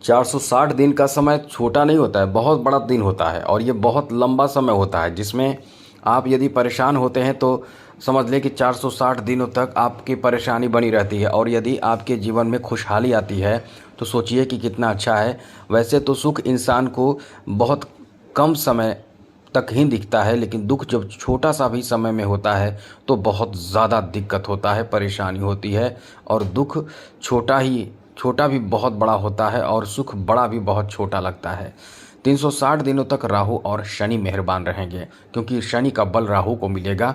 460 दिन का समय छोटा नहीं होता है, बहुत बड़ा दिन होता है और ये बहुत लंबा समय होता है जिसमें आप यदि परेशान होते हैं तो समझ लें कि 460 दिनों तक आपकी परेशानी बनी रहती है। और यदि आपके जीवन में खुशहाली आती है तो सोचिए कि कितना अच्छा है। वैसे तो सुख इंसान को बहुत कम समय तक ही दिखता है, लेकिन दुख जब छोटा सा भी समय में होता है तो बहुत ज़्यादा दिक्कत होता है, परेशानी होती है। और दुख छोटा भी बहुत बड़ा होता है और सुख बड़ा भी बहुत छोटा लगता है। 360 दिनों तक राहु और शनि मेहरबान रहेंगे, क्योंकि शनि का बल राहु को मिलेगा।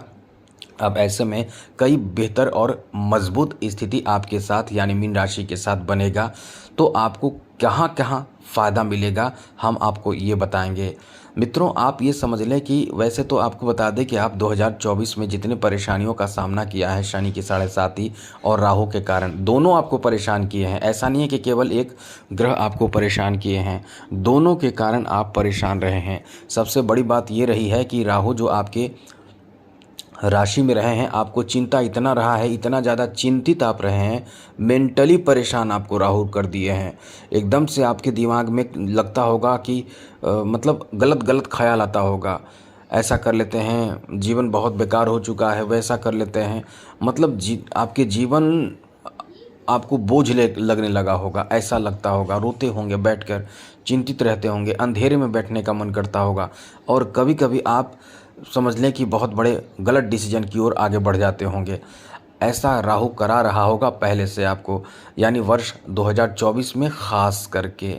अब ऐसे में कई बेहतर और मजबूत स्थिति आपके साथ यानी मीन राशि के साथ बनेगा। तो आपको कहाँ कहाँ फ़ायदा मिलेगा हम आपको ये बताएंगे। मित्रों, आप ये समझ लें कि वैसे तो आपको बता दें कि आप 2024 में जितने परेशानियों का सामना किया है शनि की 7.5 और राहु के कारण, दोनों आपको परेशान किए हैं। ऐसा नहीं है कि केवल एक ग्रह आपको परेशान किए हैं, दोनों के कारण आप परेशान रहे हैं। सबसे बड़ी बात ये रही है कि राहु जो आपके राशि में रहे हैं, आपको चिंता इतना रहा है, इतना ज़्यादा चिंतित आप रहे हैं, मेंटली परेशान आपको राहु कर दिए हैं। एकदम से आपके दिमाग में लगता होगा कि मतलब गलत गलत ख्याल आता होगा। ऐसा कर लेते हैं, जीवन बहुत बेकार हो चुका है, वैसा कर लेते हैं। मतलब आपके जीवन आपको बोझ लगने लगा होगा, ऐसा लगता होगा। रोते होंगे बैठकर, चिंतित रहते होंगे, अंधेरे में बैठने का मन करता होगा। और कभी कभी आप समझ लें कि बहुत बड़े गलत डिसीजन की ओर आगे बढ़ जाते होंगे। ऐसा राहु करा रहा होगा पहले से आपको, यानी वर्ष 2024 में ख़ास करके।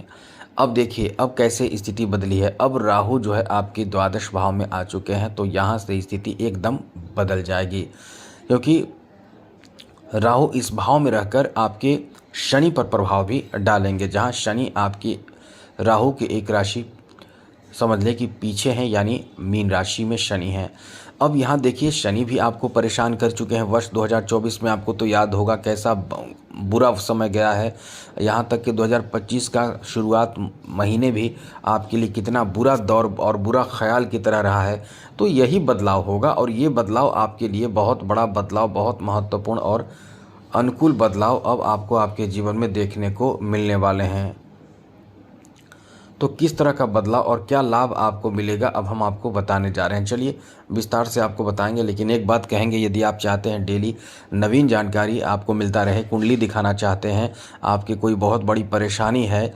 अब देखिए अब कैसे स्थिति बदली है। अब राहु जो है आपके द्वादश भाव में आ चुके हैं, तो यहाँ से स्थिति एकदम बदल जाएगी, क्योंकि राहु इस भाव में रहकर आपके शनि पर प्रभाव भी डालेंगे। जहाँ शनि आपकी राहु की एक राशि समझ लें कि पीछे हैं, यानी मीन राशि में शनि है। अब यहाँ देखिए शनि भी आपको परेशान कर चुके हैं वर्ष 2024 में। आपको तो याद होगा कैसा बुरा समय गया है। यहाँ तक कि 2025 का शुरुआत महीने भी आपके लिए कितना बुरा दौर और बुरा ख्याल की तरह रहा है। तो यही बदलाव होगा और ये बदलाव आपके लिए बहुत बड़ा बदलाव, बहुत महत्वपूर्ण और अनुकूल बदलाव अब आपको आपके जीवन में देखने को मिलने वाले हैं। तो किस तरह का बदलाव और क्या लाभ आपको मिलेगा अब हम आपको बताने जा रहे हैं। चलिए विस्तार से आपको बताएंगे, लेकिन एक बात कहेंगे, यदि आप चाहते हैं डेली नवीन जानकारी आपको मिलता रहे, कुंडली दिखाना चाहते हैं, आपकी कोई बहुत बड़ी परेशानी है,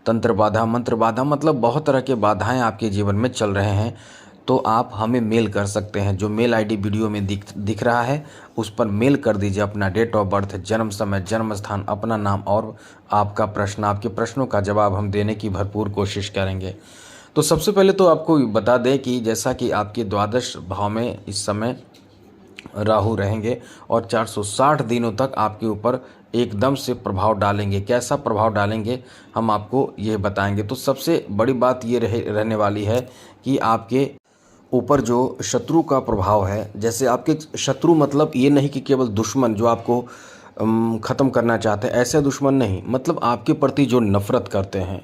तंत्र बाधा मंत्र बाधा मतलब बहुत तरह के बाधाएं आपके जीवन में चल रहे हैं, तो आप हमें मेल कर सकते हैं। जो मेल आईडी वीडियो में दिख रहा है उस पर मेल कर दीजिए अपना डेट ऑफ बर्थ, जन्म समय, जन्म स्थान, अपना नाम और आपका प्रश्न। आपके प्रश्नों का जवाब हम देने की भरपूर कोशिश करेंगे। तो सबसे पहले तो आपको बता दें कि जैसा कि आपके द्वादश भाव में इस समय राहु रहेंगे और 460 दिनों तक आपके ऊपर एकदम से प्रभाव डालेंगे। कैसा प्रभाव डालेंगे हम आपको ये बताएंगे। तो सबसे बड़ी बात ये रहने वाली है कि आपके ऊपर जो शत्रु का प्रभाव है, जैसे आपके शत्रु मतलब ये नहीं कि केवल दुश्मन जो आपको ख़त्म करना चाहते हैं, ऐसे दुश्मन नहीं, मतलब आपके प्रति जो नफ़रत करते हैं,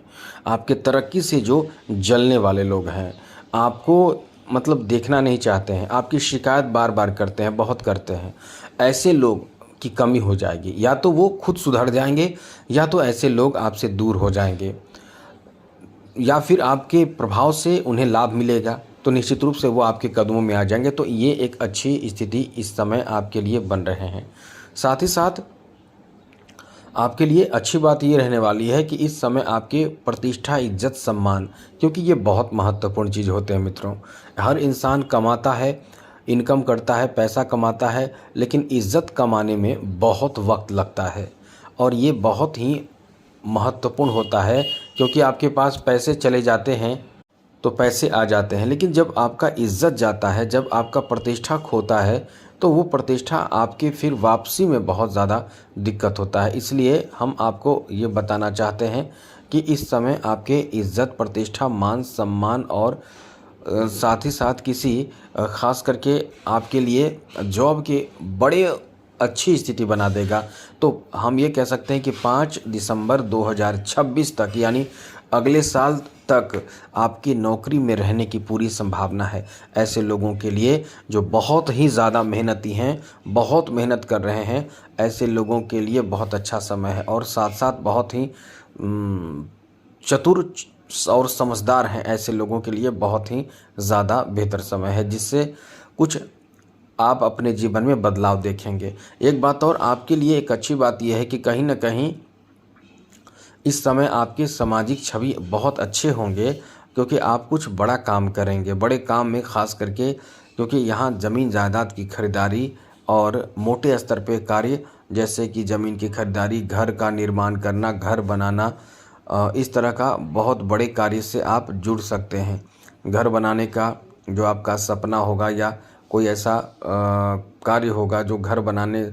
आपके तरक्की से जो जलने वाले लोग हैं, आपको मतलब देखना नहीं चाहते हैं, आपकी शिकायत बार बार करते हैं, बहुत करते हैं, ऐसे लोग की कमी हो जाएगी। या तो वो खुद सुधर जाएंगे या तो ऐसे लोग आपसे दूर हो जाएंगे, या फिर आपके प्रभाव से उन्हें लाभ मिलेगा तो निश्चित रूप से वो आपके कदमों में आ जाएंगे। तो ये एक अच्छी स्थिति इस समय आपके लिए बन रहे हैं। साथ ही साथ आपके लिए अच्छी बात ये रहने वाली है कि इस समय आपके प्रतिष्ठा, इज्जत, सम्मान, क्योंकि ये बहुत महत्वपूर्ण चीज़ होते हैं मित्रों। हर इंसान कमाता है, इनकम करता है, पैसा कमाता है, लेकिन इज्जत कमाने में बहुत वक्त लगता है और ये बहुत ही महत्वपूर्ण होता है, क्योंकि आपके पास पैसे चले जाते हैं तो पैसे आ जाते हैं, लेकिन जब आपका इज्जत जाता है, जब आपका प्रतिष्ठा खोता है, तो वो प्रतिष्ठा आपके फिर वापसी में बहुत ज़्यादा दिक्कत होता है। इसलिए हम आपको ये बताना चाहते हैं कि इस समय आपके इज्जत, प्रतिष्ठा, मान सम्मान और साथ ही साथ किसी ख़ास करके आपके लिए जॉब के बड़े अच्छी स्थिति बना देगा। तो हम ये कह सकते हैं कि 5 दिसंबर 2026 तक, यानी अगले साल तक आपकी नौकरी में रहने की पूरी संभावना है। ऐसे लोगों के लिए जो बहुत ही ज़्यादा मेहनती हैं, बहुत मेहनत कर रहे हैं, ऐसे लोगों के लिए बहुत अच्छा समय है। और साथ साथ बहुत ही चतुर और समझदार हैं ऐसे लोगों के लिए बहुत ही ज़्यादा बेहतर समय है, जिससे कुछ आप अपने जीवन में बदलाव देखेंगे। एक बात और आपके लिए एक अच्छी बात यह है कि कहीं न कहीं इस समय आपकी सामाजिक छवि बहुत अच्छे होंगे, क्योंकि आप कुछ बड़ा काम करेंगे। बड़े काम में ख़ास करके, क्योंकि यहाँ ज़मीन जायदाद की खरीदारी और मोटे स्तर पे कार्य, जैसे कि ज़मीन की खरीदारी, घर का निर्माण करना, घर बनाना, इस तरह का बहुत बड़े कार्य से आप जुड़ सकते हैं। घर बनाने का जो आपका सपना होगा या कोई ऐसा कार्य होगा जो घर बनाने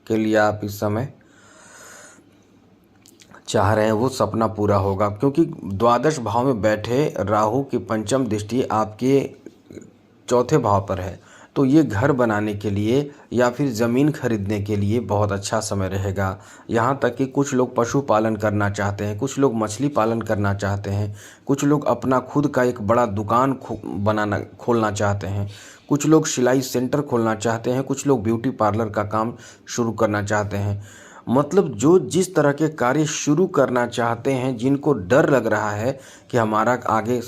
के लिए आप इस समय चाह रहे हैं, वो सपना पूरा होगा, क्योंकि द्वादश भाव में बैठे राहु की पंचम दृष्टि आपके चौथे भाव पर है। तो ये घर बनाने के लिए या फिर ज़मीन खरीदने के लिए बहुत अच्छा समय रहेगा। यहाँ तक कि कुछ लोग पशुपालन करना चाहते हैं, कुछ लोग मछली पालन करना चाहते हैं, कुछ लोग अपना खुद का एक बड़ा दुकान खोलना चाहते हैं, कुछ लोग सिलाई सेंटर खोलना चाहते हैं, कुछ लोग ब्यूटी पार्लर का काम शुरू करना चाहते हैं। मतलब जो जिस तरह के कार्य शुरू करना चाहते हैं, जिनको डर लग रहा है कि हमारा आगे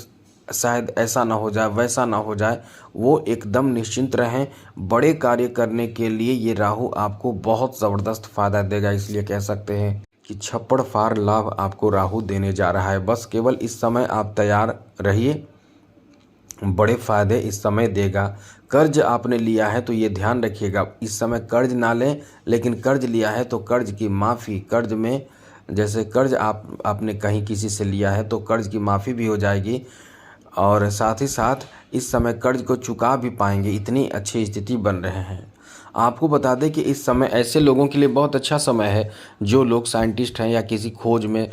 शायद ऐसा ना हो जाए, वैसा ना हो जाए, वो एकदम निश्चिंत रहें। बड़े कार्य करने के लिए ये राहु आपको बहुत ज़बरदस्त फ़ायदा देगा। इसलिए कह सकते हैं कि छप्पड़ फाड़ लाभ आपको राहु देने जा रहा है। बस केवल इस समय आप तैयार रहिए, बड़े फ़ायदे इस समय देगा। कर्ज आपने लिया है तो ये ध्यान रखिएगा, इस समय कर्ज ना लें, लेकिन कर्ज लिया है तो कर्ज की माफ़ी, कर्ज में जैसे कर्ज आपने कहीं किसी से लिया है तो कर्ज की माफ़ी भी हो जाएगी, और साथ ही साथ इस समय कर्ज को चुका भी पाएंगे। इतनी अच्छी स्थिति बन रहे हैं। आपको बता दें कि इस समय ऐसे लोगों के लिए बहुत अच्छा समय है जो लोग साइंटिस्ट हैं या किसी खोज में,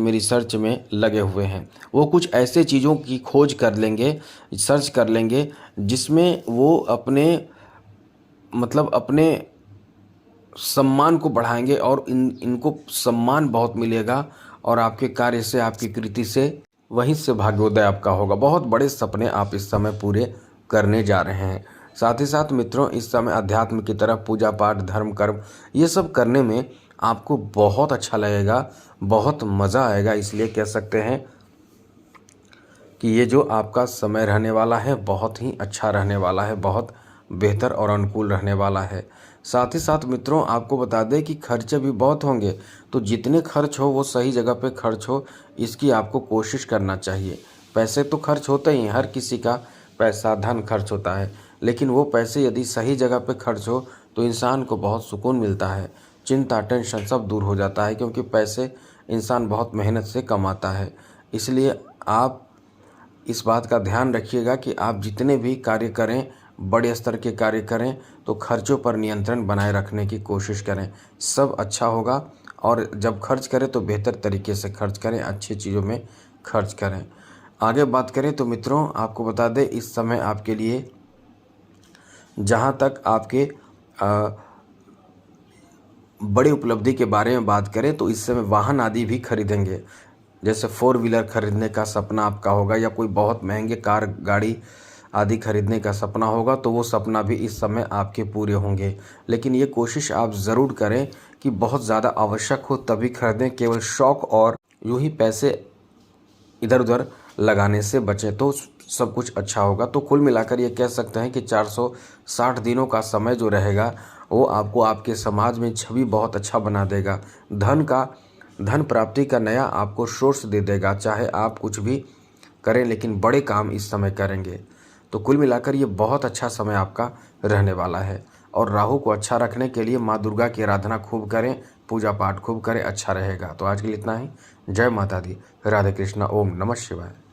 रिसर्च में लगे हुए हैं। वो कुछ ऐसे चीज़ों की खोज कर लेंगे, सर्च कर लेंगे, जिसमें वो अपने सम्मान को बढ़ाएंगे और इनको सम्मान बहुत मिलेगा, और आपके कार्य से, आपकी कृति से, वहीं से भाग्योदय आपका होगा। बहुत बड़े सपने आप इस समय पूरे करने जा रहे हैं। साथ ही साथ मित्रों, इस समय अध्यात्म की तरफ, पूजा पाठ, धर्म कर्म, ये सब करने में आपको बहुत अच्छा लगेगा, बहुत मज़ा आएगा। इसलिए कह सकते हैं कि ये जो आपका समय रहने वाला है बहुत ही अच्छा रहने वाला है, बहुत बेहतर और अनुकूल रहने वाला है। साथ ही साथ मित्रों, आपको बता दें कि खर्चे भी बहुत होंगे, तो जितने खर्च हो वो सही जगह पे खर्च हो, इसकी आपको कोशिश करना चाहिए। पैसे तो खर्च होते ही हैं, हर किसी का पैसा, धन खर्च होता है, लेकिन वो पैसे यदि सही जगह पे खर्च हो तो इंसान को बहुत सुकून मिलता है, चिंता, टेंशन सब दूर हो जाता है, क्योंकि पैसे इंसान बहुत मेहनत से कमाता है। इसलिए आप इस बात का ध्यान रखिएगा कि आप जितने भी कार्य करें, बड़े स्तर के कार्य करें, तो खर्चों पर नियंत्रण बनाए रखने की कोशिश करें, सब अच्छा होगा। और जब खर्च करें तो बेहतर तरीके से खर्च करें, अच्छी चीज़ों में खर्च करें। आगे बात करें तो मित्रों, आपको बता दें इस समय आपके लिए, जहाँ तक आपके बड़ी उपलब्धि के बारे में बात करें तो इस समय वाहन आदि भी खरीदेंगे। जैसे 4 व्हीलर खरीदने का सपना आपका होगा, या कोई बहुत महंगे कार, गाड़ी आदि खरीदने का सपना होगा, तो वो सपना भी इस समय आपके पूरे होंगे। लेकिन ये कोशिश आप ज़रूर करें कि बहुत ज़्यादा आवश्यक हो तभी खरीदें, केवल शौक़ और यूँ ही पैसे इधर उधर लगाने से बचें, तो सब कुछ अच्छा होगा। तो कुल मिलाकर ये कह सकते हैं कि 460 दिनों का समय जो रहेगा वो आपको आपके समाज में छवि बहुत अच्छा बना देगा। धन प्राप्ति का नया आपको सोर्स दे देगा, चाहे आप कुछ भी करें, लेकिन बड़े काम इस समय करेंगे। तो कुल मिलाकर ये बहुत अच्छा समय आपका रहने वाला है। और राहु को अच्छा रखने के लिए माँ दुर्गा की आराधना खूब करें, पूजा पाठ खूब करें, अच्छा रहेगा। तो आज के लिए इतना ही। जय माता दी, राधे कृष्णा, ओम नमः शिवाय।